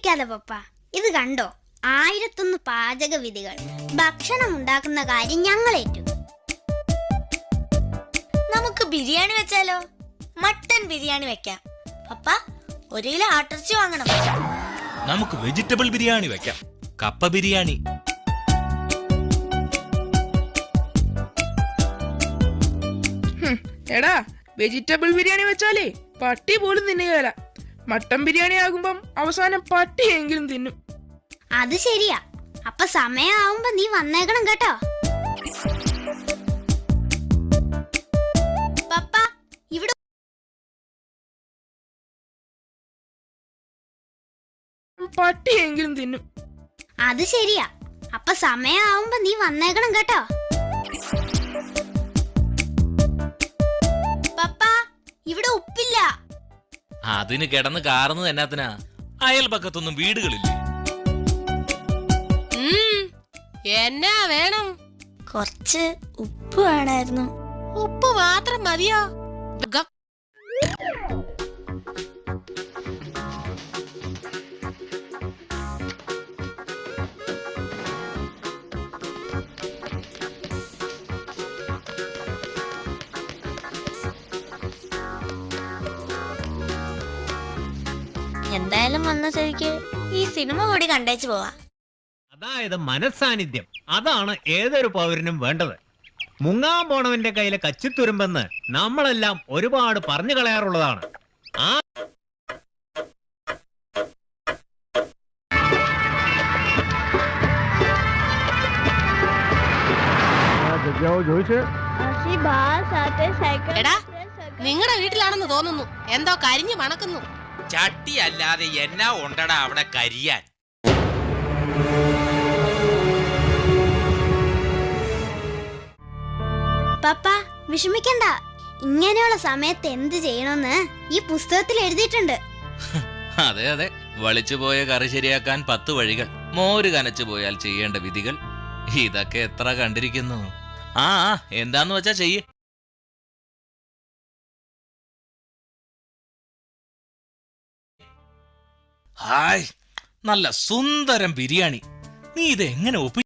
ചിരിക്കാതെ പപ്പ, ഇത് കണ്ടോ? 1001 പാചക വിധികൾ. ഭക്ഷണം ഉണ്ടാക്കുന്ന കാര്യം ഞങ്ങളേറ്റു. നമുക്ക് ബിരിയാണി വെച്ചാലോ? മട്ടൻ ബിരിയാണി വെക്കാം. പപ്പ, 1 കിലോ ആട്ടിറച്ചി വാങ്ങണം. നമുക്ക് വെജിറ്റബിൾ ബിരിയാണി വെക്കാം. കപ്പ ബിരിയാണി. എടാ, വെജിറ്റബിൾ ബിരിയാണി വെച്ചാലേ പട്ടി പോലും തിന്നുകയല്ല. മട്ടൻ ബിരിയാണി ആകുമ്പം അവസാനം പട്ടിയെങ്കിലും തിന്നും. അത് ശരിയാ. അപ്പൊ സമയമാവുമ്പോ നീ വന്നേക്കണം കേട്ടോ. പപ്പ, ഇവിടെ പട്ടിയെങ്കിലും തിന്നും. അത് ശരിയാ. അപ്പൊ സമയമാവുമ്പോ നീ വന്നേക്കണം കേട്ടോ. പപ്പ, ഇവിടെ ഉപ്പില്ല. അതിന് കിടന്ന് കാറുന്നത് എന്നാത്തിനാ? അയൽപക്കത്തൊന്നും വീടുകളില്ലേ? എന്നാ വേണം? കുറച്ച് ഉപ്പ് വേണമായിരുന്നു. ഉപ്പ് മാത്രം മതിയോ? എന്തായാലും വന്ന സ്ഥിതിക്ക് ഈ സിനിമ കൂടി കണ്ടേച്ചു പോവാ. അതായത് മനസ്സാന്നിധ്യം, അതാണ് ഏതൊരു പൗരനും വേണ്ടത്. മുങ്ങാൻ പോണവന്റെ കയ്യിലെ കച്ചിത്തുരുമ്പെന്ന് നമ്മളെല്ലാം ഒരുപാട് പറഞ്ഞു കളയാറുള്ളതാണ്. ആ എടാ, നിങ്ങളുടെ വീട്ടിലാണെന്ന് തോന്നുന്നു. എന്തോ കരിഞ്ഞു മണക്കുന്നു. ചട്ടി അല്ലാതെ എന്നാ ഉണ്ടടാ അവിടെ കരിയാൻ? പപ്പ, വിഷമിക്കണ്ട. ഇങ്ങനെയുള്ള സമയത്ത് എന്ത് ചെയ്യണമെന്ന് ഈ പുസ്തകത്തിൽ എഴുതിയിട്ടുണ്ട്. അതെ അതെ, വളിച്ചുപോയ കറി ശരിയാക്കാൻ 10 വഴികൾ, മോര് കനച്ചു പോയാൽ ചെയ്യേണ്ട വിധികൾ. ഇതൊക്കെ എത്ര കണ്ടിരിക്കുന്നു. ആ എന്താന്ന് വെച്ചാ ചെയ്യേ. ഹായ്, നല്ല സുന്ദരം ബിരിയാണി. നീ ഇത് എങ്ങനെ